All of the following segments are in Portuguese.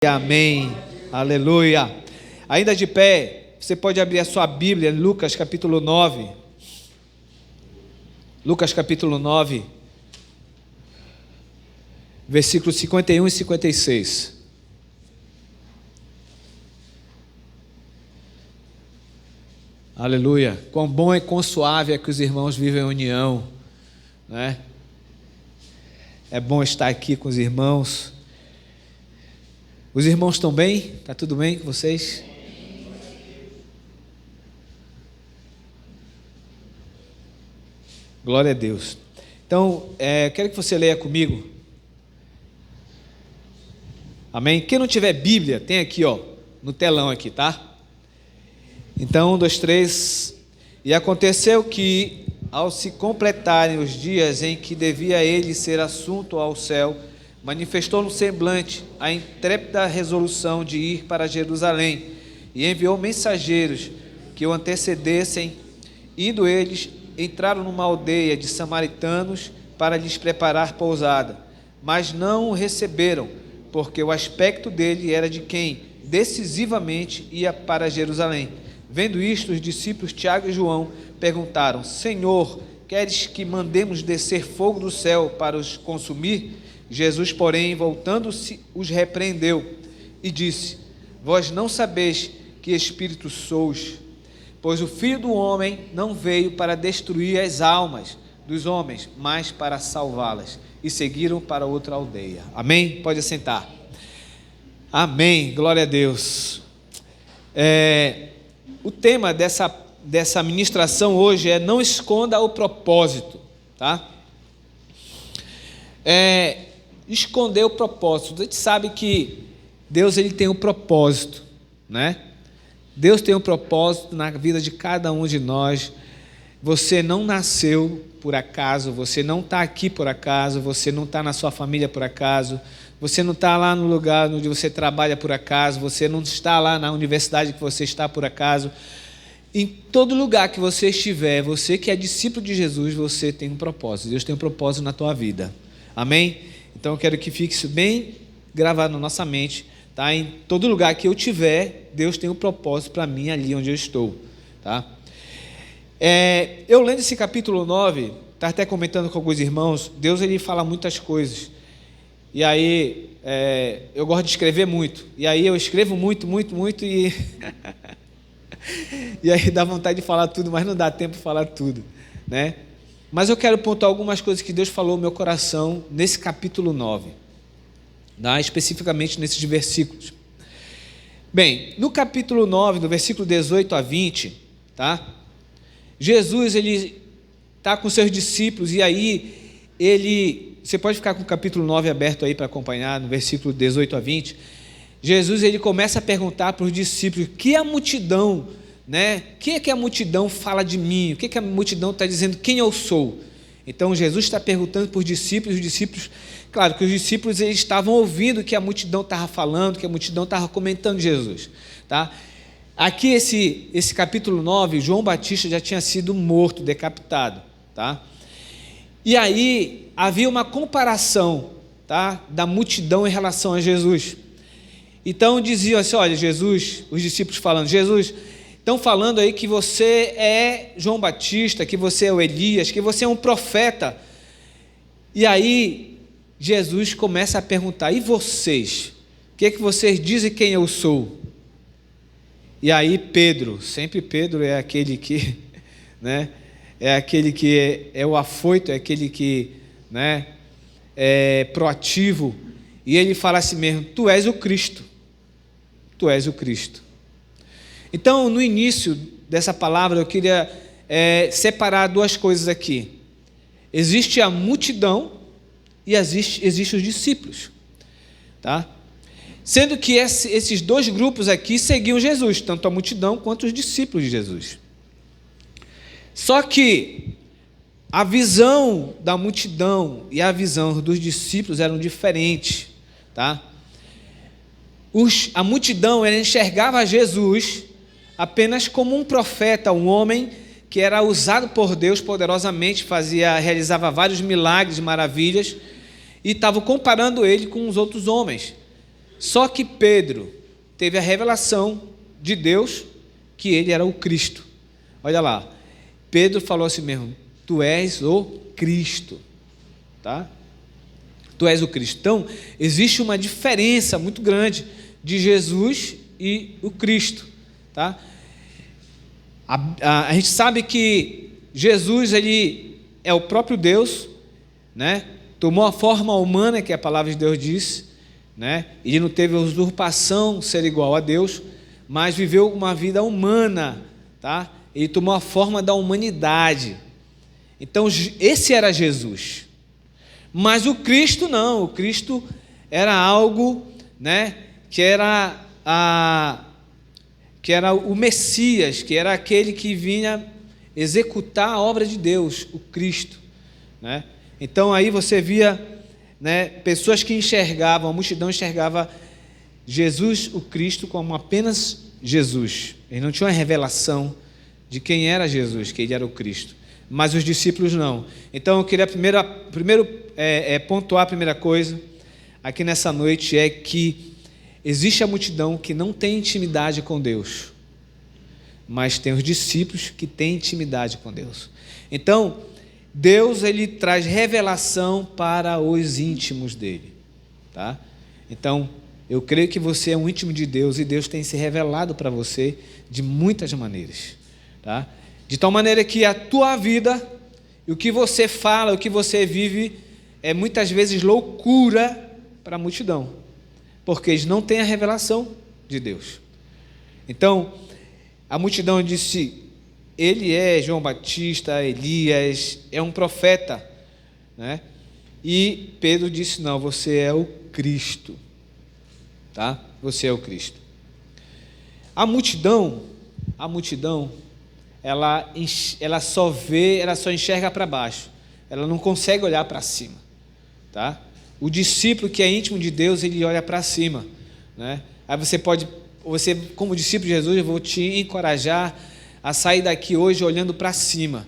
Amém, aleluia. Ainda de pé, você pode abrir a sua Bíblia, Lucas capítulo 9. Lucas capítulo 9, versículos 51 e 56. Aleluia. Quão bom e quão suave é que os irmãos vivem em união, né? É bom estar aqui com os irmãos. Os irmãos estão bem? Está tudo bem com vocês? Glória a Deus. Então, quero que você leia comigo. Amém? Quem não tiver Bíblia, tem aqui, no telão aqui, tá? Então, 1, 2, 3. E aconteceu que, ao se completarem os dias em que devia ele ser assunto ao céu, manifestou no semblante a intrépida resolução de ir para Jerusalém e enviou mensageiros que o antecedessem. Indo eles, entraram numa aldeia de samaritanos para lhes preparar pousada, mas não o receberam, porque o aspecto dele era de quem decisivamente ia para Jerusalém. Vendo isto, os discípulos Tiago e João perguntaram: Senhor, queres que mandemos descer fogo do céu para os consumir? Jesus, porém, voltando-se, os repreendeu e disse: Vós não sabeis que espírito sois, pois o Filho do Homem não veio para destruir as almas dos homens, mas para salvá-las. E seguiram para outra aldeia. Amém? Pode assentar. Amém. Glória a Deus. O tema dessa ministração hoje é: não esconda o propósito, tá? Esconder o propósito. A gente sabe que Deus ele tem um propósito, né? Deus tem um propósito na vida de cada um de nós. Você não nasceu por acaso, você não está aqui por acaso, você não está na sua família por acaso, você não está lá no lugar onde você trabalha por acaso, você não está lá na universidade que você está por acaso. Em todo lugar que você estiver, você que é discípulo de Jesus, você tem um propósito. Deus tem um propósito na tua vida. Amém? Então eu quero que fique isso bem gravado na nossa mente, tá? Em todo lugar que eu tiver, Deus tem um propósito para mim ali onde eu estou, tá? Eu lendo esse capítulo 9, estava até comentando com alguns irmãos, Deus ele fala muitas coisas. E aí, eu gosto de escrever muito. E aí eu escrevo muito e... e aí dá vontade de falar tudo, mas não dá tempo de falar tudo, né? Mas eu quero pontuar algumas coisas que Deus falou no meu coração nesse capítulo 9, tá? Especificamente nesses versículos. Bem, no capítulo 9, do versículo 18 a 20, tá? Jesus, ele está com seus discípulos e aí você pode ficar com o capítulo 9 aberto aí para acompanhar, no versículo 18 a 20. Jesus, ele começa a perguntar para os discípulos: que a multidão, né? O que a multidão fala de mim? O que a multidão está dizendo quem eu sou? Então Jesus está perguntando para os discípulos, claro que os discípulos eles estavam ouvindo o que a multidão estava falando, que a multidão estava comentando de Jesus, tá? Aqui esse capítulo 9, João Batista já tinha sido morto, decapitado, tá? E aí havia uma comparação, tá? Da multidão em relação a Jesus. Então diziam assim: olha, Jesus, os discípulos falando, Jesus, estão falando aí que você é João Batista, que você é o Elias, que você é um profeta. E aí Jesus começa a perguntar: e vocês? O que é que vocês dizem quem eu sou? E aí Pedro, sempre Pedro é aquele que, né, é aquele que é o afoito, é aquele que, né, é proativo, e ele fala assim mesmo: tu és o Cristo. Tu és o Cristo. Então, no início dessa palavra, eu queria separar duas coisas aqui. Existe a multidão e existe os discípulos, tá? Sendo que esses dois grupos aqui seguiam Jesus, tanto a multidão quanto os discípulos de Jesus. Só que a visão da multidão e a visão dos discípulos eram diferentes, tá? A multidão ela enxergava Jesus apenas como um profeta, um homem que era usado por Deus poderosamente, realizava vários milagres, maravilhas, e estavam comparando ele com os outros homens. Só que Pedro teve a revelação de Deus que ele era o Cristo. Olha lá, Pedro falou assim mesmo: tu és o Cristo, tá? Tu és o Cristo. Então, existe uma diferença muito grande de Jesus e o Cristo, tá? A gente sabe que Jesus, ele é o próprio Deus, né? Tomou a forma humana, que a palavra de Deus diz, né? Ele não teve a usurpação ser igual a Deus, mas viveu uma vida humana, tá? Ele tomou a forma da humanidade. Então, esse era Jesus. Mas o Cristo não, o Cristo era algo, né, que era o Messias, que era aquele que vinha executar a obra de Deus, o Cristo, né? Então aí você via, né, pessoas que enxergavam, a multidão enxergava Jesus, o Cristo, como apenas Jesus. Eles não tinham a revelação de quem era Jesus, que ele era o Cristo. Mas os discípulos não. Então eu queria primeiro pontuar a primeira coisa aqui nessa noite, é que existe a multidão que não tem intimidade com Deus, mas tem os discípulos que têm intimidade com Deus. Então, Deus, ele traz revelação para os íntimos dele, tá? Então, eu creio que você é um íntimo de Deus e Deus tem se revelado para você de muitas maneiras, tá? De tal maneira que a tua vida, o que você fala, o que você vive, é muitas vezes loucura para a multidão, porque eles não têm a revelação de Deus. Então, a multidão disse: ele é João Batista, Elias, é um profeta, né? E Pedro disse: não, você é o Cristo, tá? Você é o Cristo. A multidão, ela só enxerga para baixo, ela não consegue olhar para cima, tá? O discípulo que é íntimo de Deus, ele olha para cima, né? Aí você, como discípulo de Jesus, eu vou te encorajar a sair daqui hoje olhando para cima.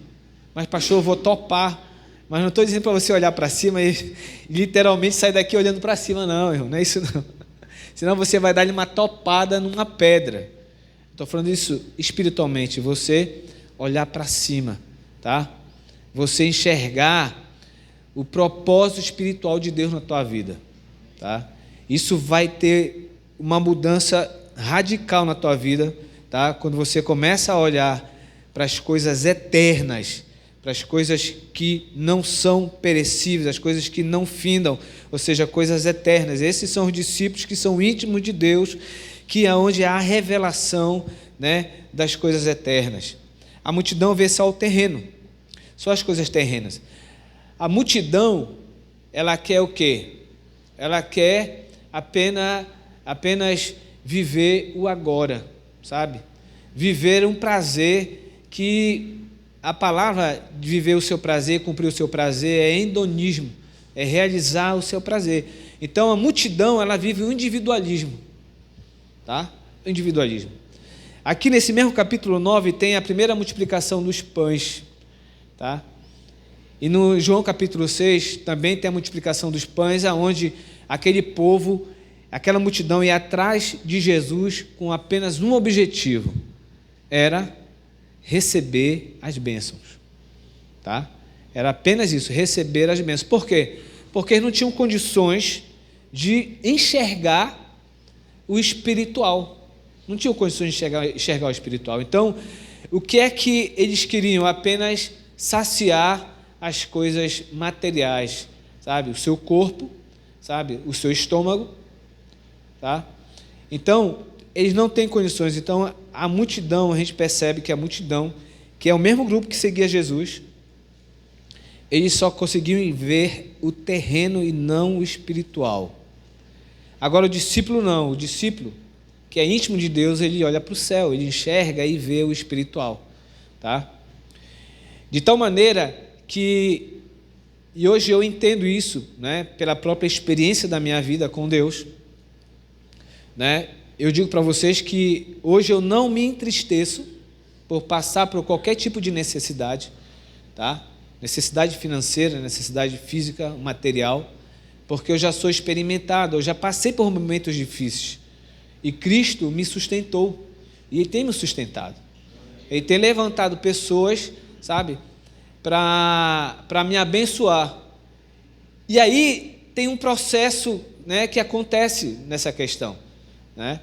Mas pastor, eu vou topar, mas não estou dizendo para você olhar para cima e literalmente sair daqui olhando para cima, não, irmão, não é isso não. Senão você vai dar-lhe uma topada numa pedra. Estou falando isso espiritualmente, você olhar para cima, tá? Você enxergar o propósito espiritual de Deus na tua vida, tá? Isso vai ter uma mudança radical na tua vida, tá? Quando você começa a olhar para as coisas eternas, para as coisas que não são perecíveis, as coisas que não findam, ou seja, coisas eternas. Esses são os discípulos que são íntimos de Deus, que é onde há a revelação, né, das coisas eternas. A multidão vê só o terreno, só as coisas terrenas. A multidão, ela quer o quê? Ela quer apenas viver o agora, sabe? Viver um prazer que a palavra de viver o seu prazer, cumprir o seu prazer, é hedonismo, é realizar o seu prazer. Então a multidão, ela vive o individualismo, tá? O individualismo. Aqui nesse mesmo capítulo 9 tem a primeira multiplicação dos pães, tá? E no João capítulo 6 também tem a multiplicação dos pães, onde aquele povo, aquela multidão ia atrás de Jesus com apenas um objetivo, era receber as bênçãos, tá? Era apenas isso, receber as bênçãos. Por quê? Porque eles não tinham condições de enxergar o espiritual, não tinham condições de enxergar o espiritual. Então, o que é que eles queriam? Apenas saciar as coisas materiais, sabe? O seu corpo, sabe? O seu estômago, tá? Então, eles não têm condições. Então, a multidão, a gente percebe que a multidão, que é o mesmo grupo que seguia Jesus, eles só conseguiam ver o terreno e não o espiritual. Agora, o discípulo não. O discípulo, que é íntimo de Deus, ele olha para o céu, ele enxerga e vê o espiritual, tá? De tal maneira que, e hoje eu entendo isso, né, pela própria experiência da minha vida com Deus, né, eu digo para vocês que hoje eu não me entristeço por passar por qualquer tipo de necessidade, tá? Necessidade financeira, necessidade física, material, porque eu já sou experimentado, eu já passei por momentos difíceis. E Cristo me sustentou, e Ele tem me sustentado. Ele tem levantado pessoas, sabe, para me abençoar. E aí tem um processo, né, que acontece nessa questão, né?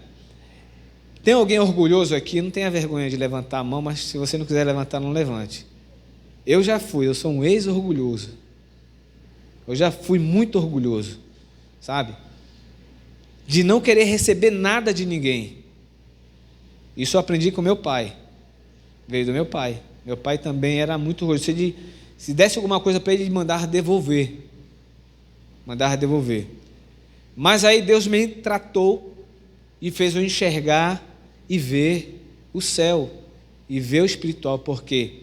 Tem alguém orgulhoso aqui? Não tenha vergonha de levantar a mão, mas se você não quiser levantar, não levante. Eu já fui, eu sou um ex-orgulhoso. Eu já fui muito orgulhoso, sabe? De não querer receber nada de ninguém. Isso eu aprendi com meu pai. Veio do meu pai. Meu pai também era muito orgulhoso. Se desse alguma coisa para ele mandar devolver. Mandar devolver. Mas aí Deus me tratou e fez eu enxergar e ver o céu e ver o espiritual, porque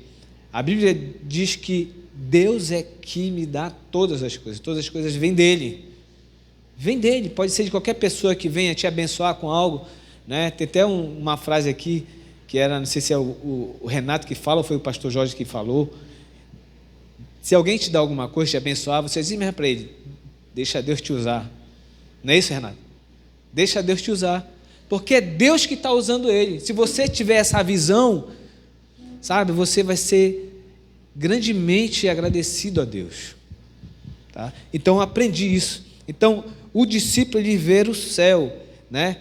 a Bíblia diz que Deus é que me dá todas as coisas vêm dele, pode ser de qualquer pessoa que venha te abençoar com algo, né? Tem até uma frase aqui, que era, não sei se é o Renato que fala, ou foi o pastor Jorge que falou, se alguém te dá alguma coisa, te abençoar, você diz mesmo para ele, deixa Deus te usar, não é isso, Renato? Deixa Deus te usar, porque é Deus que está usando ele. Se você tiver essa visão, sabe, você vai ser grandemente agradecido a Deus, tá? Então eu aprendi isso. Então o discípulo, ele vê o céu, né?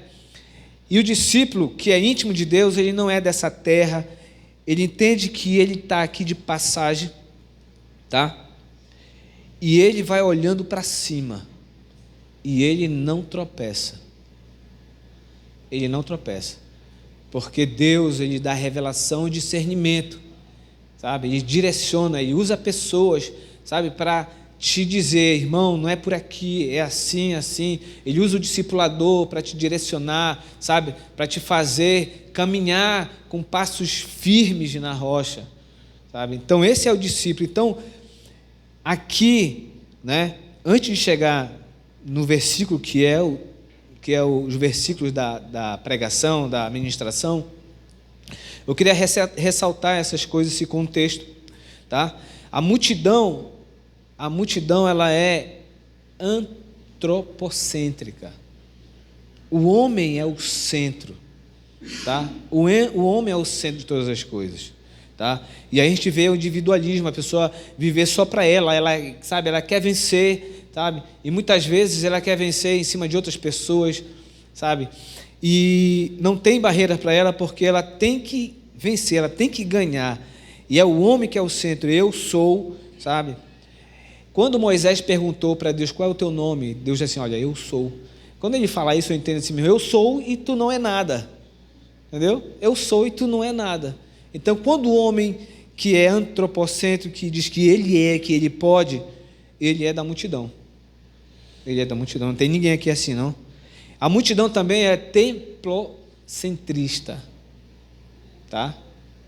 E o discípulo que é íntimo de Deus, ele não é dessa terra, ele entende que ele está aqui de passagem, tá? E ele vai olhando para cima, e ele não tropeça. Ele não tropeça, porque Deus, ele dá revelação e discernimento, sabe? Ele direciona, ele usa pessoas, sabe, para te dizer, irmão, não é por aqui, é assim, assim. Ele usa o discipulador para te direcionar, sabe, para te fazer caminhar com passos firmes na rocha, sabe? Então esse é o discípulo. Então aqui, né, antes de chegar no versículo que é os versículos da pregação, da ministração, eu queria ressaltar essas coisas, esse contexto, tá? A multidão ela é antropocêntrica. O homem é o centro, tá? O homem é o centro de todas as coisas, tá? E aí a gente vê o individualismo, a pessoa viver só para ela, sabe, ela quer vencer, sabe? E muitas vezes ela quer vencer em cima de outras pessoas, sabe? E não tem barreira para ela, porque ela tem que vencer, ela tem que ganhar. E é o homem que é o centro. Eu sou, sabe? Quando Moisés perguntou para Deus, qual é o teu nome? Deus disse assim, olha, eu sou. Quando ele fala isso, eu entendo assim, eu sou e tu não é nada. Entendeu? Eu sou e tu não é nada. Então, quando o homem que é antropocêntrico, que diz que ele pode, ele é da multidão. Ele é da multidão, não tem ninguém aqui assim, não. A multidão também é templocentrista, tá?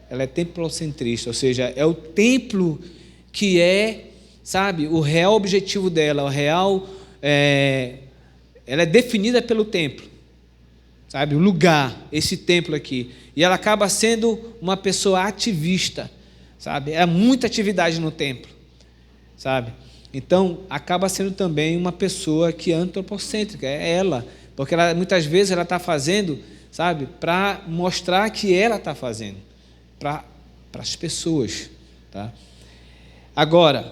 Ela é templocentrista, ou seja, é o templo que é, sabe, o real objetivo dela, ela é definida pelo templo, sabe, o lugar, esse templo aqui. E ela acaba sendo uma pessoa ativista, sabe? É muita atividade no templo, sabe? Então, acaba sendo também uma pessoa que é antropocêntrica, é ela, porque muitas vezes ela está fazendo, sabe, para mostrar que ela está fazendo, para as pessoas, tá? Agora,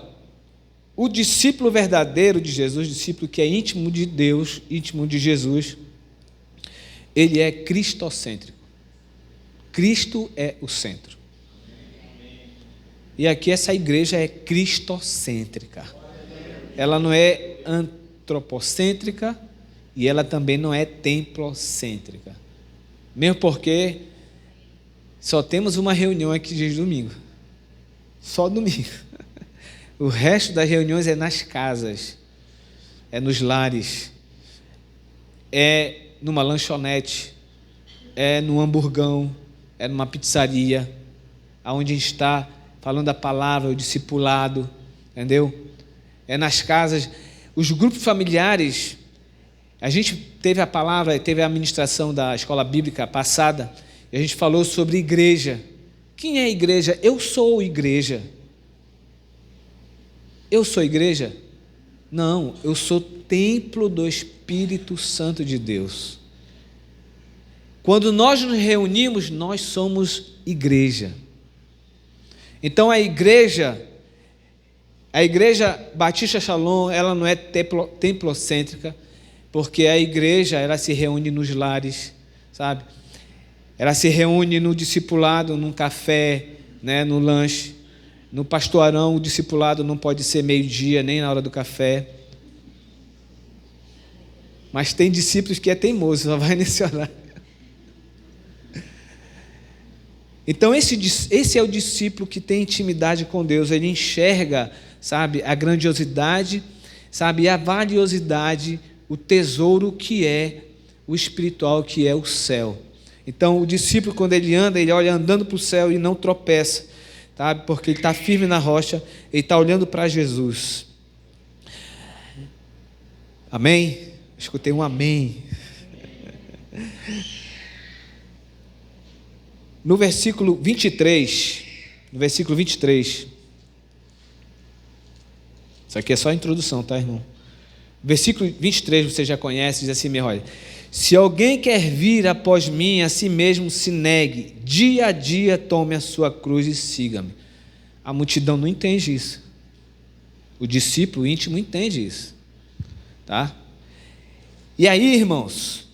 o discípulo verdadeiro de Jesus, o discípulo que é íntimo de Deus, íntimo de Jesus, ele é cristocêntrico. Cristo é o centro. E aqui essa igreja é cristocêntrica. Ela não é antropocêntrica e ela também não é templocêntrica. Mesmo porque só temos uma reunião aqui de domingo. Só domingo. O resto das reuniões é nas casas, é nos lares, é numa lanchonete, é num hamburgão, é numa pizzaria, onde a gente está falando a palavra, o discipulado, entendeu? É nas casas, os grupos familiares. A gente teve a palavra, teve a ministração da escola bíblica passada, e a gente falou sobre igreja. Quem é igreja? Eu sou igreja. Eu sou igreja. Não, eu sou templo do Espírito Santo de Deus. Quando nós nos reunimos, nós somos igreja. Então a igreja Batista Shalom, ela não é templocêntrica, porque a igreja, ela se reúne nos lares, sabe? Ela se reúne no discipulado, num café, né, no lanche. No pastorão, o discipulado não pode ser meio-dia, nem na hora do café. Mas tem discípulos que é teimoso, só vai nesse horário. Então esse é o discípulo que tem intimidade com Deus. Ele enxerga, sabe, a grandiosidade, sabe, a valiosidade, o tesouro que é o espiritual, que é o céu. Então o discípulo, quando ele anda, ele olha andando para o céu e não tropeça, sabe, porque ele está firme na rocha, ele está olhando para Jesus. Amém? Escutei um amém. No versículo 23, isso aqui é só a introdução, tá, irmão? Versículo 23, você já conhece, diz assim mesmo, olha: se alguém quer vir após mim, a si mesmo se negue, dia a dia tome a sua cruz e siga-me. A multidão não entende isso. O discípulo íntimo entende isso, tá? E aí, irmãos,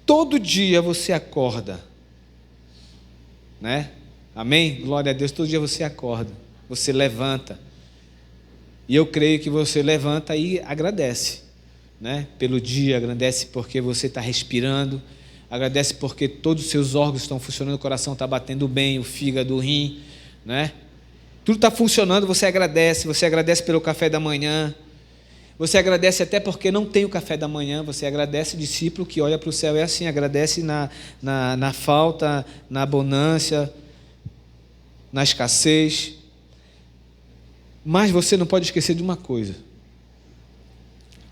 todo dia você acorda, né? Amém? Glória a Deus, todo dia você acorda, você levanta, e eu creio que você levanta e agradece, né? Pelo dia, agradece porque você está respirando, agradece porque todos os seus órgãos estão funcionando, o coração está batendo bem, o fígado, o rim, né? Tudo está funcionando, você agradece pelo café da manhã, você agradece até porque não tem o café da manhã, você agradece o discípulo que olha para o céu, é assim, agradece na falta, na abundância, na escassez. Mas você não pode esquecer de uma coisa,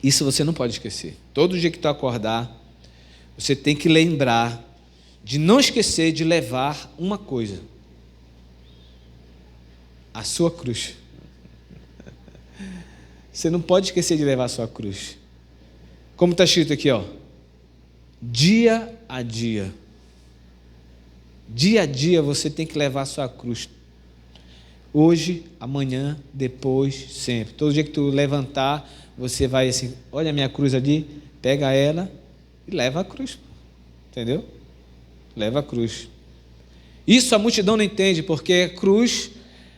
isso você não pode esquecer. Todo dia que tu acordar, você tem que lembrar de não esquecer de levar uma coisa: a sua cruz. Você não pode esquecer de levar a sua cruz. Como está escrito aqui, ó, dia a dia. Dia a dia você tem que levar a sua cruz. Hoje, amanhã, depois, sempre. Todo dia que tu levantar, você vai assim, olha a minha cruz ali, pega ela e leva a cruz. Entendeu? Leva a cruz. Isso a multidão não entende, porque cruz,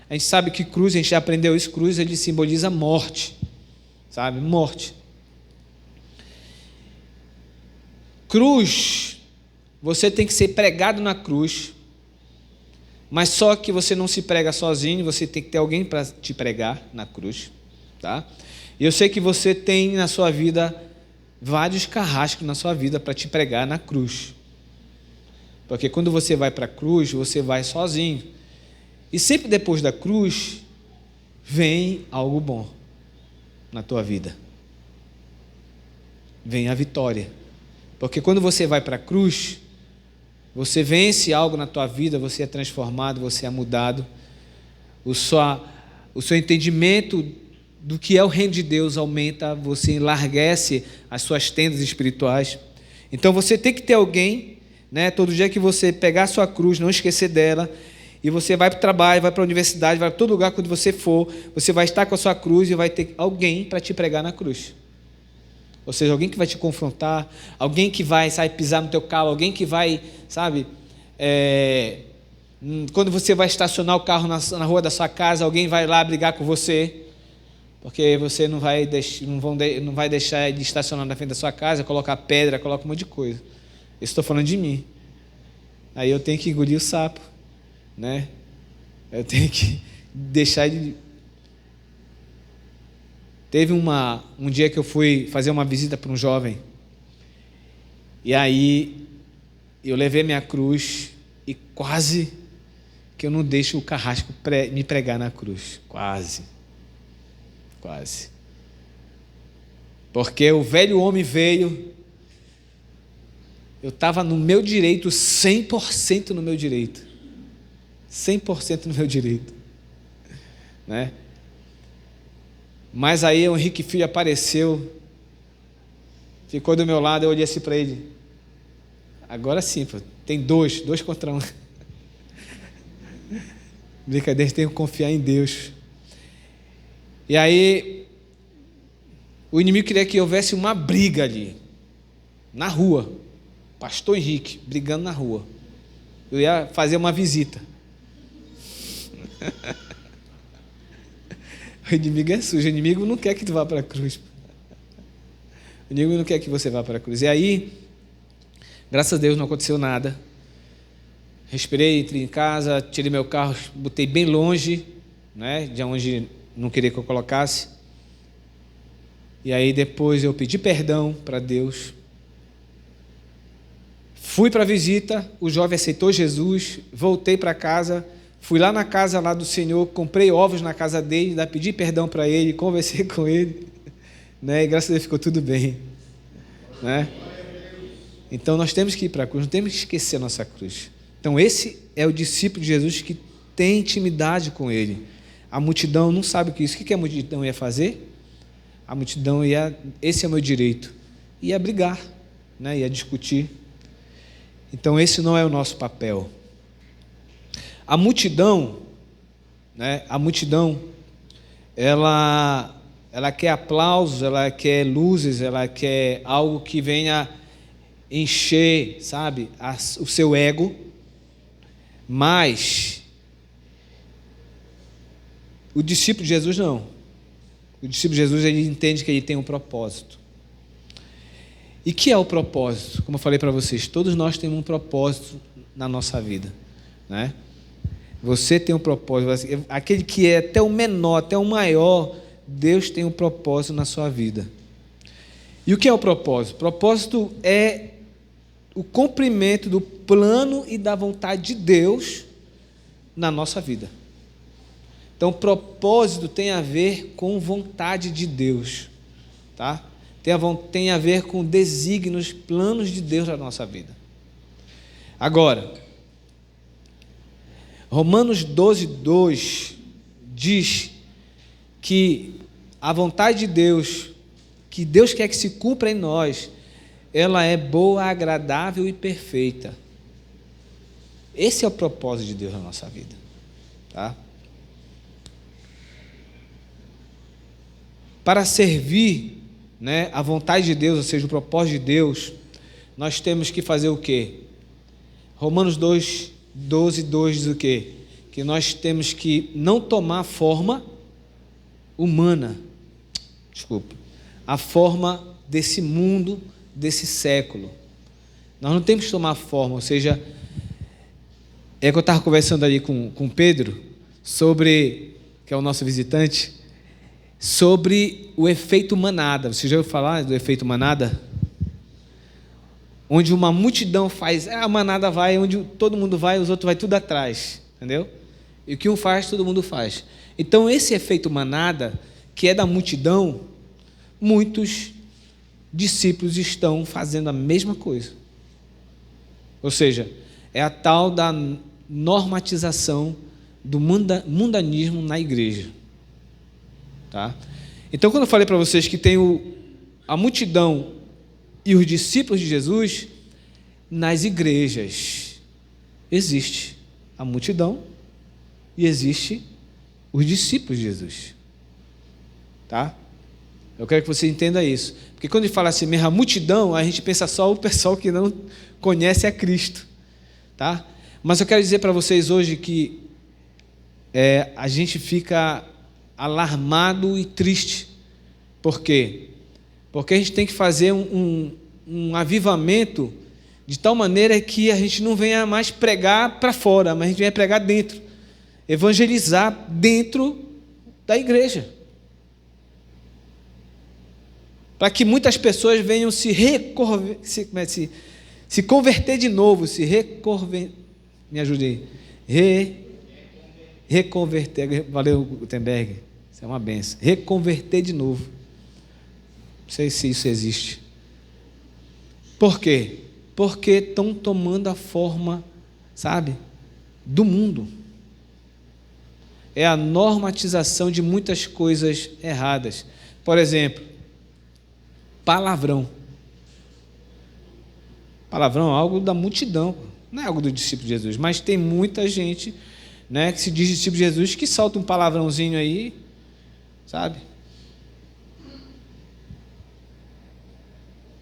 a gente sabe que cruz, a gente já aprendeu isso, cruz ele simboliza morte. Sabe? Morte. Cruz, você tem que ser pregado na cruz, mas só que você não se prega sozinho, você tem que ter alguém para te pregar na cruz, tá? E eu sei que você tem na sua vida vários carrascos na sua vida para te pregar na cruz, porque quando você vai para a cruz, você vai sozinho, e sempre depois da cruz vem algo bom na tua vida, vem a vitória, porque quando você vai para a cruz, você vence algo na tua vida, você é transformado, você é mudado, o seu entendimento do que é o reino de Deus aumenta, você enlarguece as suas tendas espirituais. Então você tem que ter alguém, né, todo dia que você pegar a sua cruz, não esquecer dela, e você vai para o trabalho, vai para a universidade, vai para todo lugar, quando você for, você vai estar com a sua cruz e vai ter alguém para te pregar na cruz. Ou seja, alguém que vai te confrontar, alguém que vai, sabe, pisar no teu calo, alguém que vai, sabe, quando você vai estacionar o carro na rua da sua casa, alguém vai lá brigar com você, porque você não vai deixar de estacionar na frente da sua casa, colocar pedra, colocar um monte de coisa. Eu estou falando de mim. Aí eu tenho que engolir o sapo, né? Eu tenho que deixar de... Teve um dia que eu fui fazer uma visita para um jovem, e aí eu levei minha cruz e quase que eu não deixo o carrasco me pregar na cruz. Quase. Porque o velho homem veio, eu estava no meu direito, 100% no meu direito. 100% no meu direito. Né? Mas aí o Henrique Filho apareceu, ficou do meu lado, eu olhei assim para ele. Agora sim, pô, tem dois contra um. Brincadeira, tem que confiar em Deus. E aí, o inimigo queria que houvesse uma briga ali, na rua. Pastor Henrique, brigando na rua. Eu ia fazer uma visita. O inimigo é sujo, o inimigo não quer que tu vá para a cruz. O inimigo não quer que você vá para a cruz. E aí, graças a Deus não aconteceu nada. Respirei, entrei em casa, tirei meu carro, botei bem longe, né, de onde não queria que eu colocasse. E aí depois eu pedi perdão para Deus. Fui para a visita, o jovem aceitou Jesus, voltei para casa, fui lá na casa lá do Senhor, comprei ovos na casa dele, pedi perdão para ele, conversei com ele, né, e graças a Deus ficou tudo bem, né? Então nós temos que ir para a cruz, não temos que esquecer a nossa cruz. Então esse é o discípulo de Jesus que tem intimidade com ele. A multidão não sabe o que é isso. O que a multidão ia fazer? A multidão ia, esse é o meu direito, ia brigar, né? Ia discutir. Então esse não é o nosso papel. A multidão, né? A multidão, ela quer aplausos, ela quer luzes, ela quer algo que venha encher, sabe, o seu ego, mas o discípulo de Jesus não. O discípulo de Jesus, ele entende que ele tem um propósito. E que é o propósito? Como eu falei para vocês, todos nós temos um propósito na nossa vida, né? Você tem um propósito, aquele que é até o menor, até o maior, Deus tem um propósito na sua vida. E o que é o propósito? O propósito é o cumprimento do plano e da vontade de Deus na nossa vida. Então, propósito tem a ver com vontade de Deus, tá? Tem a ver com desígnios, planos de Deus na nossa vida. Agora, Romanos 12:2 diz que a vontade de Deus, que Deus quer que se cumpra em nós, ela é boa, agradável e perfeita. Esse é o propósito de Deus na nossa vida, tá? Para servir, né, a vontade de Deus, ou seja, o propósito de Deus, nós temos que fazer o quê? Romanos 12:2 diz o quê? Que nós temos que não tomar a forma humana, a forma desse mundo, desse século. Nós não temos que tomar forma, ou seja, é que eu estava conversando ali com Pedro, sobre, que é o nosso visitante, sobre o efeito manada. Você já ouviu falar do efeito manada? Onde uma multidão faz, a manada vai, onde todo mundo vai, os outros vai tudo atrás, entendeu? E o que um faz, todo mundo faz. Então esse efeito manada, que é da multidão, muitos discípulos estão fazendo a mesma coisa. Ou seja, é a tal da normatização do mundanismo na igreja. Tá? Então, quando eu falei para vocês que tem a multidão e os discípulos de Jesus, nas igrejas existe a multidão e existe os discípulos de Jesus. Tá? Eu quero que você entenda isso. Porque quando a gente fala assim, mesmo a multidão, a gente pensa só o pessoal que não conhece a Cristo. Tá? Mas eu quero dizer para vocês hoje que a gente fica alarmado e triste. Por quê? Porque a gente tem que fazer um avivamento de tal maneira que a gente não venha mais pregar para fora, mas a gente venha pregar dentro. Evangelizar dentro da igreja. Para que muitas pessoas venham se converter de novo, me ajude aí. Reconverter, valeu, Gutenberg, isso é uma benção. Reconverter de novo. Não sei se isso existe. Por quê? Porque estão tomando a forma, sabe, do mundo. é a normatização de muitas coisas erradas. Por exemplo, palavrão. Palavrão é algo da multidão, não é algo do discípulo de Jesus, mas tem muita gente, né, que se diz discípulo de Jesus que solta um palavrãozinho aí, sabe?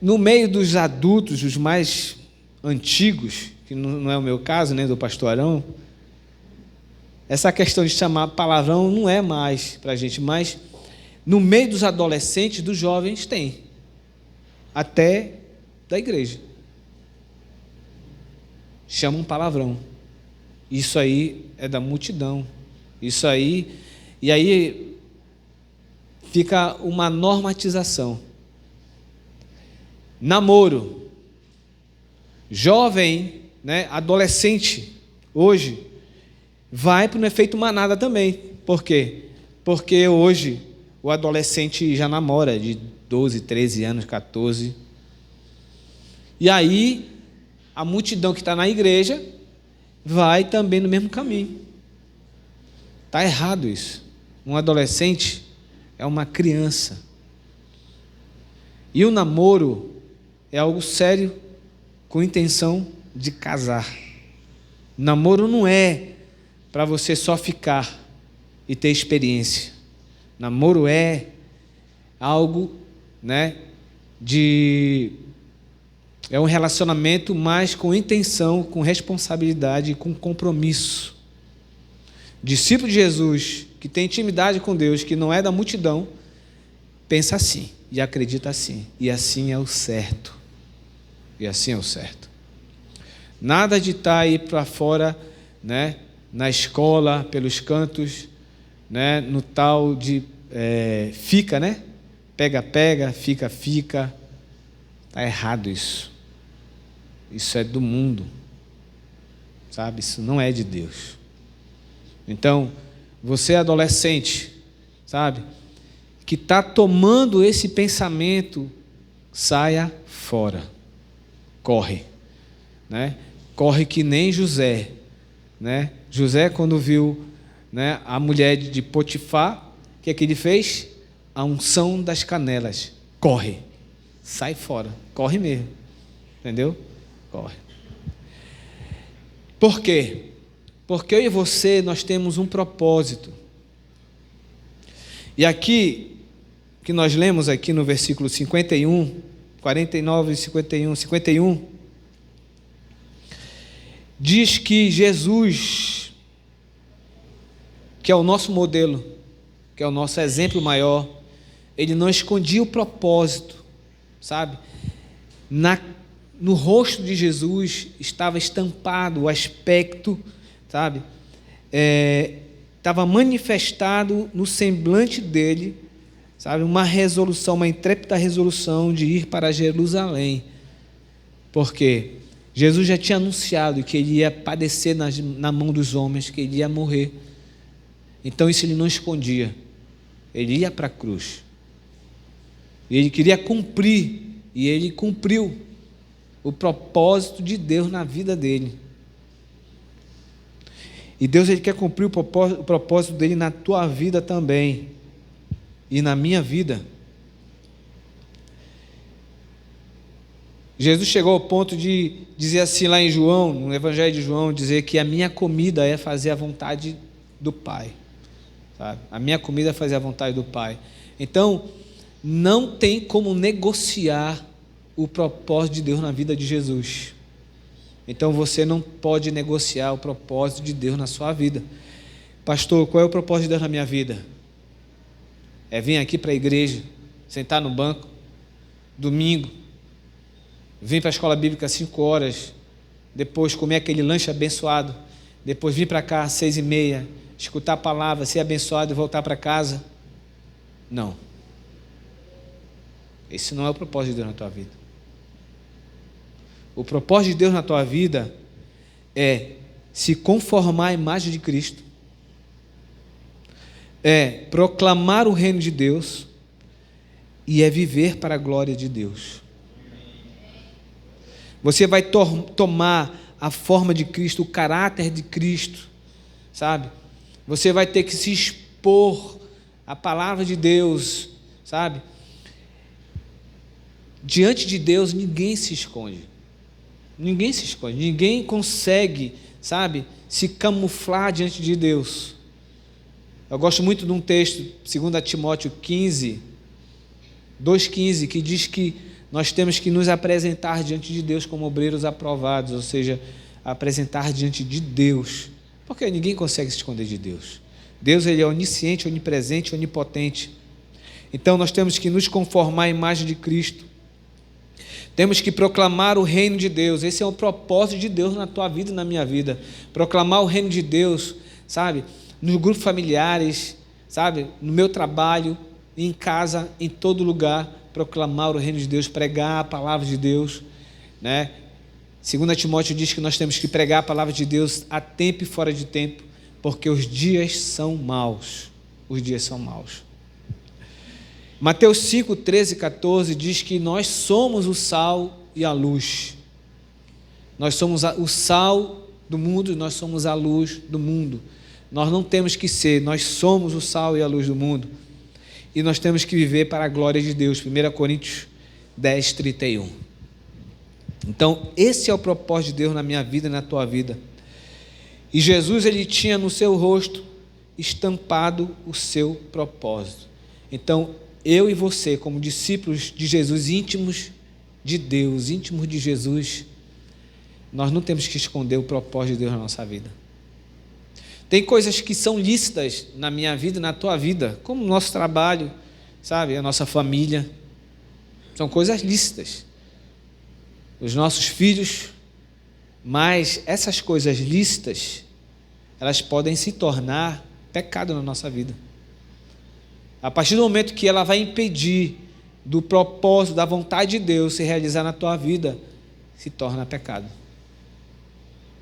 No meio dos adultos, os mais antigos, que não é o meu caso, nem do pastor Arão, essa questão de chamar palavrão não é mais para a gente, mas no meio dos adolescentes, dos jovens, tem. Até da igreja. Chamam palavrão. Isso aí é da multidão. Isso aí... E aí fica uma normatização. Namoro. Jovem, né, adolescente, hoje, vai para o efeito manada também. Por quê? Porque hoje o adolescente já namora de 12, 13 anos, 14. E aí a multidão que está na igreja vai também no mesmo caminho. Está errado isso. Um adolescente é uma criança. E o namoro é algo sério, com intenção de casar. Namoro não é para você só ficar e ter experiência. Namoro é algo, né, é um relacionamento mais com intenção, com responsabilidade e com compromisso. Discípulo de Jesus, que tem intimidade com Deus, que não é da multidão, pensa assim e acredita assim. E assim é o certo. E assim é o certo. Nada de estar aí para fora, né, na escola, pelos cantos, né, no tal de fica, né? Pega, pega, fica, fica. Está errado isso. Isso é do mundo, sabe? Isso não é de Deus. Então, você adolescente, sabe? Que está tomando esse pensamento, saia fora. Corre, né? Corre que nem José, né? José, quando viu, né, a mulher de Potifar, o que é que ele fez? A unção das canelas. Corre, sai fora, corre mesmo, entendeu? Corre. Por quê? Porque eu e você, nós temos um propósito. E aqui, que nós lemos aqui no versículo 51, 49, 51, 51, diz que Jesus, que é o nosso modelo, que é o nosso exemplo maior, ele não escondia o propósito, sabe? No rosto de Jesus estava estampado o aspecto, sabe? Estava manifestado no semblante dele, sabe? Uma resolução, uma intrépida resolução de ir para Jerusalém. Porque Jesus já tinha anunciado que ele ia padecer na mão dos homens, que ele ia morrer. Então isso ele não escondia. Ele ia para a cruz. E ele queria cumprir, e ele cumpriu o propósito de Deus na vida dele. E Deus, ele quer cumprir o propósito dele na tua vida também, e na minha vida. Jesus chegou ao ponto de dizer assim lá em João, no Evangelho de João, dizer que a minha comida é fazer a vontade do Pai, sabe? A minha comida é fazer a vontade do Pai. Então, não tem como negociar o propósito de Deus na vida de Jesus. Então você não pode negociar o propósito de Deus na sua vida. Pastor, qual é o propósito de Deus na minha vida? É vir aqui para a igreja, sentar no banco, domingo, vir para a escola bíblica às 5 horas, depois comer aquele lanche abençoado, depois vir para cá às 6h30, escutar a palavra, ser abençoado e voltar para casa. Não. Esse não é o propósito de Deus na tua vida. O propósito de Deus na tua vida é se conformar à imagem de Cristo, é proclamar o reino de Deus e é viver para a glória de Deus. Você vai tomar a forma de Cristo, o caráter de Cristo, sabe? Você vai ter que se expor à palavra de Deus, sabe? Diante de Deus, ninguém se esconde. Ninguém se esconde. Ninguém consegue, sabe, se camuflar diante de Deus. Eu gosto muito de um texto, 2 Timóteo 2,15, que diz que nós temos que nos apresentar diante de Deus como obreiros aprovados, ou seja, apresentar diante de Deus, porque ninguém consegue se esconder de Deus. Deus, ele é onisciente, onipresente, onipotente. Então nós temos que nos conformar à imagem de Cristo. Temos que proclamar o reino de Deus. Esse é o propósito de Deus na tua vida e na minha vida. Proclamar o reino de Deus, sabe? Nos grupos familiares, sabe? No meu trabalho, em casa, em todo lugar. Proclamar o reino de Deus, pregar a palavra de Deus, né? 2 Timóteo diz que nós temos que pregar a palavra de Deus a tempo e fora de tempo, porque os dias são maus. Os dias são maus. Mateus 5, 13 e 14 diz que nós somos o sal e a luz. Nós somos o sal do mundo e nós somos a luz do mundo. Nós não temos que ser, nós somos o sal e a luz do mundo. E nós temos que viver para a glória de Deus. 1 Coríntios 10, 31. Então, esse é o propósito de Deus na minha vida e na tua vida. E Jesus, ele tinha no seu rosto estampado o seu propósito. Então, eu e você, como discípulos de Jesus, íntimos de Deus, íntimos de Jesus, nós não temos que esconder o propósito de Deus na nossa vida. Tem coisas que são lícitas na minha vida e na tua vida, como o nosso trabalho, sabe, a nossa família. São coisas lícitas. Os nossos filhos, mas essas coisas lícitas, elas podem se tornar pecado na nossa vida. A partir do momento que ela vai impedir do propósito, da vontade de Deus se realizar na tua vida, se torna pecado.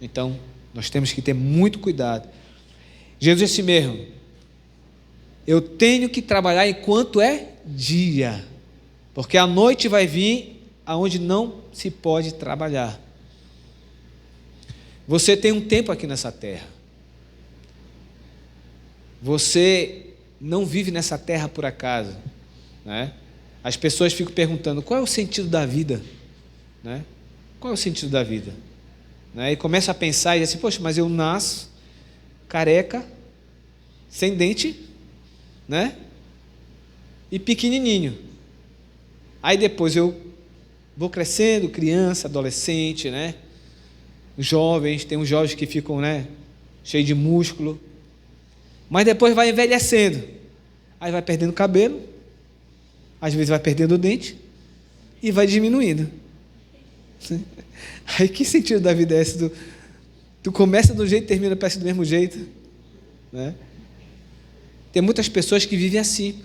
Então, nós temos que ter muito cuidado. Jesus disse mesmo, eu tenho que trabalhar enquanto é dia, porque a noite vai vir aonde não se pode trabalhar. Você tem um tempo aqui nessa terra. Você não vive nessa terra por acaso, né? As pessoas ficam perguntando, qual é o sentido da vida? Né? Qual é o sentido da vida? Né? E começa a pensar e diz assim, poxa, mas eu nasço careca, sem dente, né? E pequenininho. Aí depois eu vou crescendo, criança, adolescente, né? Jovens, tem uns jovens que ficam, né, cheios de músculo, mas depois vai envelhecendo, aí vai perdendo cabelo, às vezes vai perdendo o dente e vai diminuindo. Aí que sentido da vida é esse? Tu começa de um jeito e termina parece do mesmo jeito, né? Tem muitas pessoas que vivem assim,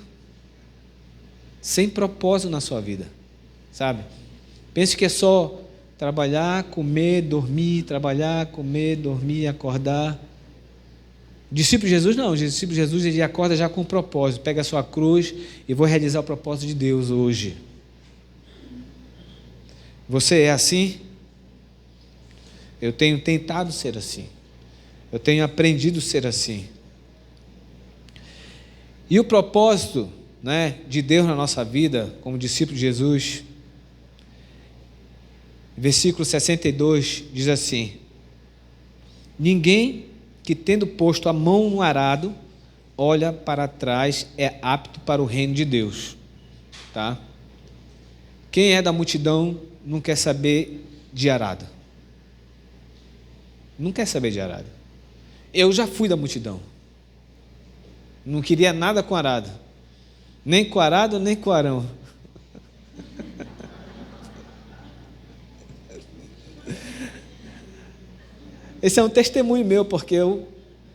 sem propósito na sua vida, sabe? Pense que é só trabalhar, comer, dormir, trabalhar, comer, dormir, acordar. O discípulo de Jesus não, o discípulo de Jesus ele acorda já com um propósito, pega a sua cruz e vou realizar o propósito de Deus hoje. Você é assim? Eu tenho tentado ser assim, eu tenho aprendido a ser assim. E o propósito, né, de Deus na nossa vida, como discípulo de Jesus, versículo 62 diz assim, ninguém que tendo posto a mão no arado, olha para trás, é apto para o reino de Deus. Tá? Quem é da multidão não quer saber de arado. Não quer saber de arado. Eu já fui da multidão. Não queria nada com arado. Nem com arado, nem com arão. Esse é um testemunho meu, porque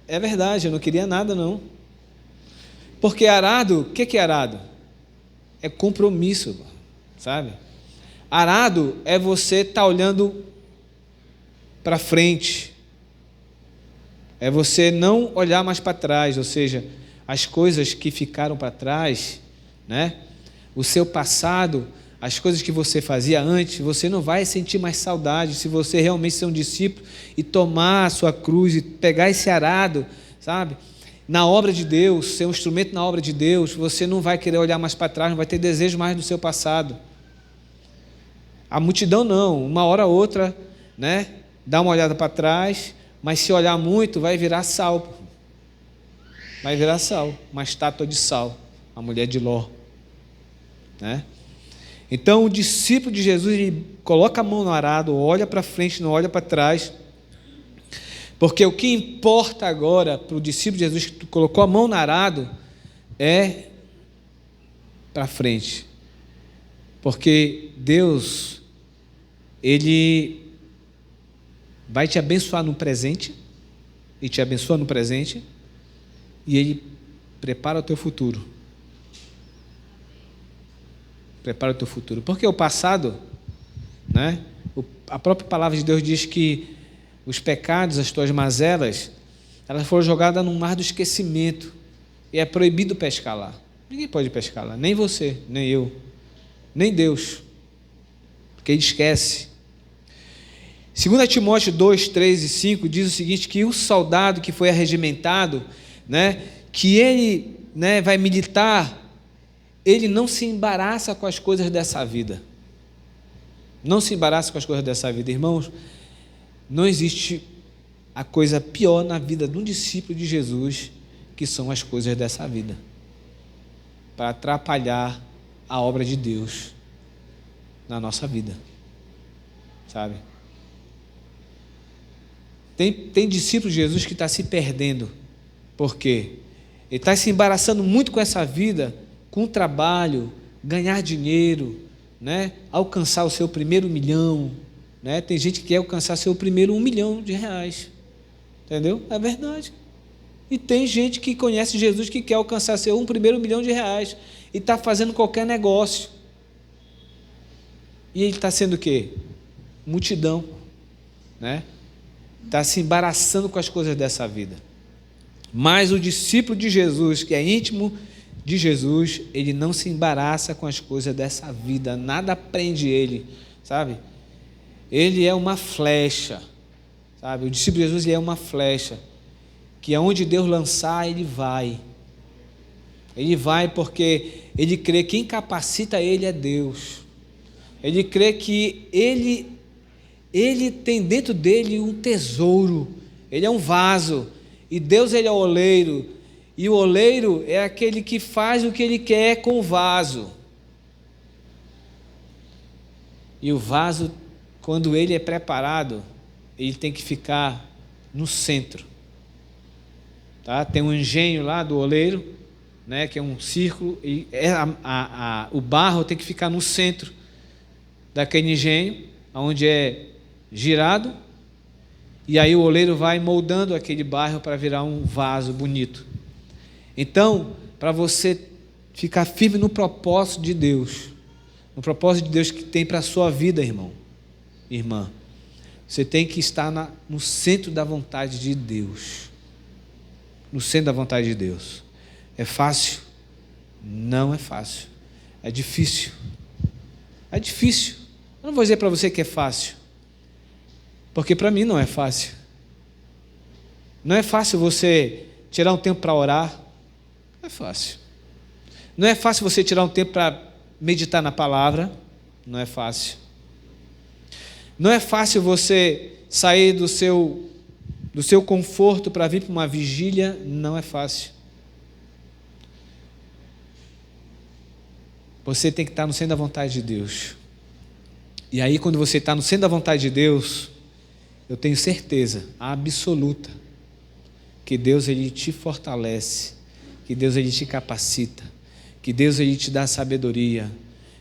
é verdade, eu não queria nada não. Porque arado, o que é arado? É compromisso, sabe? Arado é você estar olhando para frente, é você não olhar mais para trás, ou seja, as coisas que ficaram para trás, né? O seu passado, as coisas que você fazia antes, você não vai sentir mais saudade se você realmente ser um discípulo e tomar a sua cruz e pegar esse arado, sabe? na obra de Deus, ser um instrumento na obra de Deus, você não vai querer olhar mais para trás, não vai ter desejo mais do seu passado. A multidão não, uma hora ou outra, né, dá uma olhada para trás, mas se olhar muito, vai virar sal. Vai virar sal, uma estátua de sal, a mulher de Ló. Né? Então, o discípulo de Jesus, ele coloca a mão no arado, olha para frente, não olha para trás, porque o que importa agora para o discípulo de Jesus que colocou a mão no arado é para frente, porque Deus, Ele vai te abençoar no presente, e te abençoa no presente, e Ele prepara o teu futuro. Prepara o teu futuro. Porque o passado, né? A própria palavra de Deus diz que os pecados, as tuas mazelas, elas foram jogadas no mar do esquecimento. E é proibido pescar lá. Ninguém pode pescar lá. Nem você, nem eu, nem Deus. Porque Ele esquece. 2 Timóteo 2, 3 e 5 diz o seguinte, que o soldado que foi arregimentado, né, que ele, né, vai militar, ele não se embaraça com as coisas dessa vida. Não se embaraça com as coisas dessa vida. Irmãos, não existe a coisa pior na vida de um discípulo de Jesus, que são as coisas dessa vida, para atrapalhar a obra de Deus na nossa vida, sabe? Tem discípulo de Jesus que está se perdendo. Por quê? Ele está se embaraçando muito com essa vida, com o trabalho, ganhar dinheiro, né? Alcançar o seu primeiro milhão, né? Tem gente que quer alcançar seu primeiro R$1 milhão, entendeu? É verdade. E tem gente que conhece Jesus que quer alcançar seu primeiro R$1 milhão e está fazendo qualquer negócio. E ele está sendo o quê? Multidão, né? Está se embaraçando com as coisas dessa vida. Mas o discípulo de Jesus, que é íntimo de Jesus, ele não se embaraça com as coisas dessa vida, nada prende ele, sabe? Ele é uma flecha, sabe? O discípulo de Jesus, ele é uma flecha, que aonde Deus lançar, ele vai. Ele vai porque ele crê que quem capacita ele é Deus. Ele crê que ele tem dentro dele um tesouro, ele é um vaso, e Deus, ele é o oleiro, e o oleiro é aquele que faz o que ele quer com o vaso. E o vaso, quando ele é preparado, ele tem que ficar no centro. Tá? Tem um engenho lá do oleiro, né, que é um círculo, e o barro tem que ficar no centro daquele engenho, onde é girado, e aí o oleiro vai moldando aquele barro para virar um vaso bonito. Então, para você ficar firme no propósito de Deus, no propósito de Deus que tem para a sua vida, irmão, irmã, você tem que estar no centro da vontade de Deus. No centro da vontade de Deus. É fácil? Não é fácil. É difícil. É difícil. Eu não vou dizer para você que é fácil, porque para mim não é fácil. Não é fácil você tirar um tempo para orar. Não é fácil. Não é fácil você tirar um tempo para meditar na palavra. Não é fácil. Não é fácil você sair do seu conforto para vir para uma vigília. Não é fácil. Você tem que estar no centro da vontade de Deus. E aí, quando você está no centro da vontade de Deus, eu tenho certeza absoluta que Deus, ele te fortalece, que Deus, ele te capacita, que Deus, ele te dá sabedoria,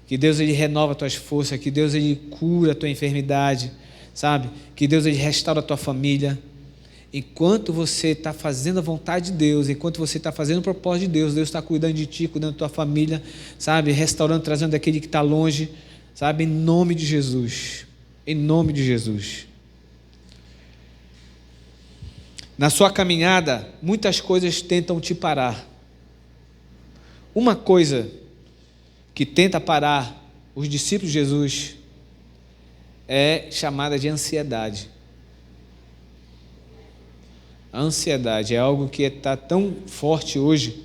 que Deus, ele renova as tuas forças, que Deus, ele cura a tua enfermidade, sabe? Que Deus, ele restaura a tua família. Enquanto você está fazendo a vontade de Deus, enquanto você está fazendo o propósito de Deus, Deus está cuidando de ti, cuidando da tua família, sabe? Restaurando, trazendo daquele que está longe, sabe? Em nome de Jesus. Em nome de Jesus. Na sua caminhada, muitas coisas tentam te parar. Uma coisa que tenta parar os discípulos de Jesus é chamada de ansiedade. A ansiedade é algo que está tão forte hoje,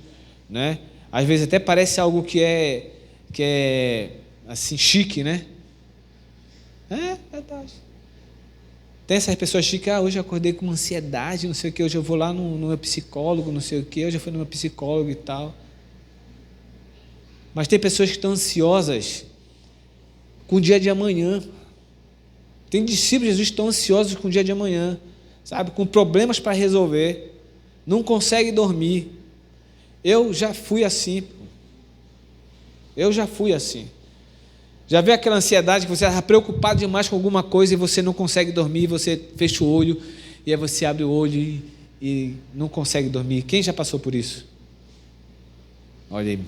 né? Às vezes até parece algo que é assim, chique, né? É verdade. Tem essas pessoas chiques, hoje eu acordei com uma ansiedade, não sei o que, hoje eu vou lá no meu psicólogo, não sei o que, hoje eu fui no meu psicólogo e tal. Mas tem pessoas que estão ansiosas com o dia de amanhã. Tem discípulos de Jesus que estão ansiosos com o dia de amanhã, sabe? Com problemas para resolver, não consegue dormir. Eu já fui assim. Já viu aquela ansiedade que você está preocupado demais com alguma coisa e você não consegue dormir, você fecha o olho e aí você abre o olho e não consegue dormir. Quem já passou por isso? Olha aí,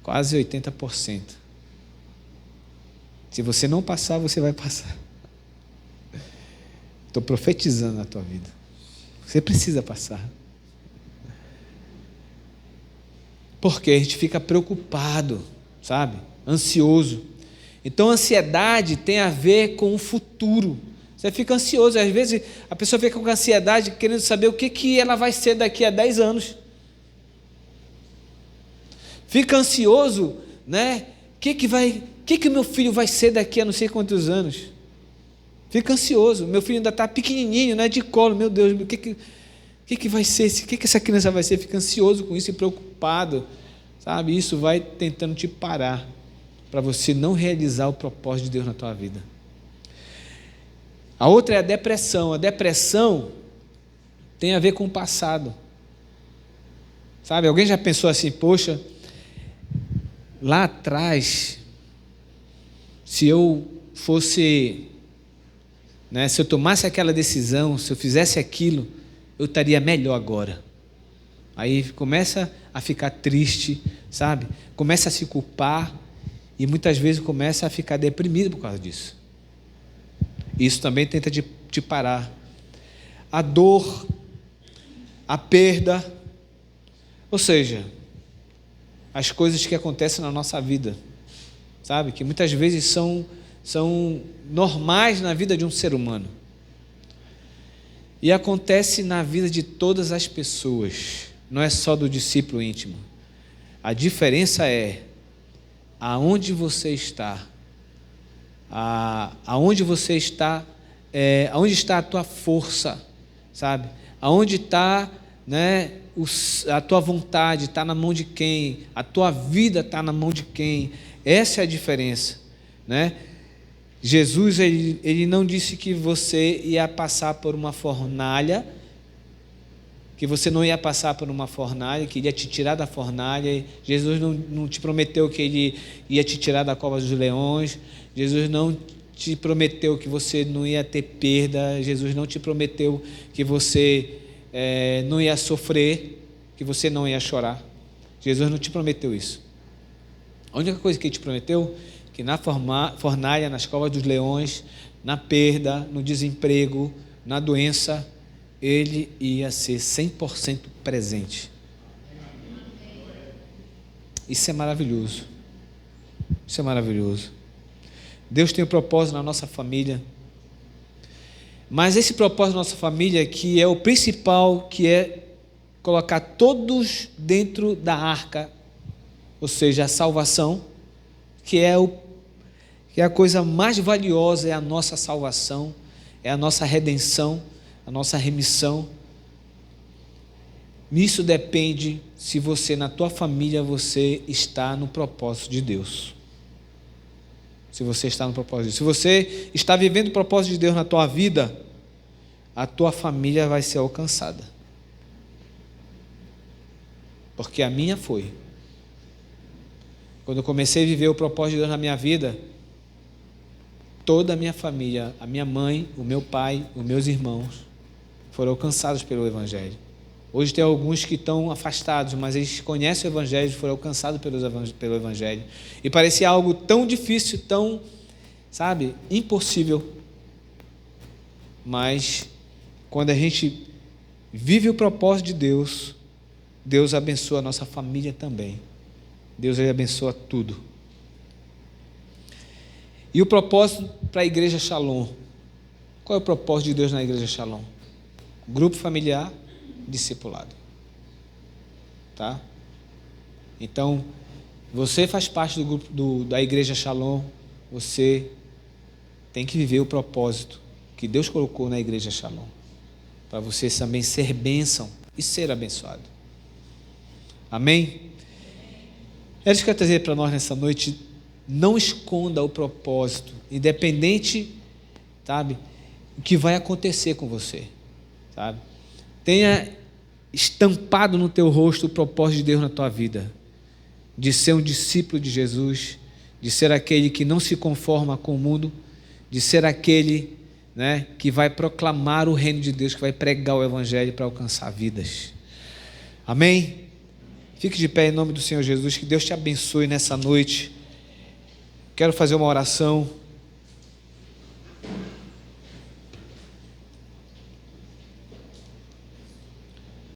quase 80%. Se você não passar, você vai passar. Estou profetizando na tua vida. Você precisa passar. Porque a gente fica preocupado, sabe? Ansioso. Então, a ansiedade tem a ver com o futuro. Você fica ansioso. Às vezes, a pessoa fica com ansiedade querendo saber o que ela vai ser daqui a 10 anos. Fica ansioso, né? O que meu filho vai ser daqui a não sei quantos anos? Fica ansioso. Meu filho ainda está pequenininho, né? De colo. Meu Deus, o que vai ser? O que essa criança vai ser? Fica ansioso com isso e preocupado, sabe? Isso vai tentando te parar para você não realizar o propósito de Deus na tua vida. A outra é a depressão. A depressão tem a ver com o passado. Sabe? Alguém já pensou assim, poxa, lá atrás, se eu fosse, né, se eu tomasse aquela decisão, se eu fizesse aquilo, eu estaria melhor agora. Aí começa a ficar triste, sabe? Começa a se culpar e muitas vezes começa a ficar deprimido por causa disso. Isso também tenta te parar. A dor, a perda, ou seja, as coisas que acontecem na nossa vida, sabe? Que muitas vezes são normais na vida de um ser humano. E acontece na vida de todas as pessoas, não é só do discípulo íntimo. A diferença é aonde você está, aonde você está, aonde está a tua força, sabe? Aonde está, né, a tua vontade, está na mão de quem? A tua vida está na mão de quem? Essa é a diferença, né? Jesus, ele não disse que você ia passar por uma fornalha, que você não ia passar por uma fornalha, que ele ia te tirar da fornalha. Jesus não te prometeu que ele ia te tirar da cova dos leões. Jesus não te prometeu que você não ia ter perda. Jesus não te prometeu que você não ia sofrer, que você não ia chorar. Jesus não te prometeu isso. A única coisa que ele te prometeu, que na fornalha, nas covas dos leões, na perda, no desemprego, na doença, ele ia ser 100% presente. Isso é maravilhoso. Isso é maravilhoso. Deus tem um propósito na nossa família. Mas esse propósito da nossa família, que é o principal, que é colocar todos dentro da arca, ou seja, a salvação, que é a coisa mais valiosa, é a nossa salvação, é a nossa redenção, a nossa remissão. Nisso depende se você, na tua família, você está no propósito de Deus. Se você está no propósito de Deus. Se você está vivendo o propósito de Deus na tua vida, a tua família vai ser alcançada. Porque a minha foi. Quando eu comecei a viver o propósito de Deus na minha vida, toda a minha família, a minha mãe, o meu pai, os meus irmãos, foram alcançados pelo Evangelho. Hoje tem alguns que estão afastados, mas eles conhecem o Evangelho, foram alcançados pelo Evangelho. E parecia algo tão difícil, tão, sabe, impossível. Mas, quando a gente vive o propósito de Deus, Deus abençoa a nossa família também. Deus abençoa tudo. E o propósito para a igreja Shalom? Qual é o propósito de Deus na igreja Shalom? grupo familiar, discipulado. Tá? Então, você faz parte do grupo da Igreja Shalom, você tem que viver o propósito que Deus colocou na Igreja Shalom, para você também ser bênção e ser abençoado. Amém? É isso que eu quero trazer para nós nessa noite. Não esconda o propósito, independente, sabe, o que vai acontecer com você, sabe? Tenha estampado no teu rosto o propósito de Deus na tua vida, de ser um discípulo de Jesus, de ser aquele que não se conforma com o mundo, de ser aquele, né, que vai proclamar o reino de Deus, que vai pregar o evangelho para alcançar vidas. Amém? Fique de pé em nome do Senhor Jesus, que Deus te abençoe nessa noite. Quero fazer uma oração.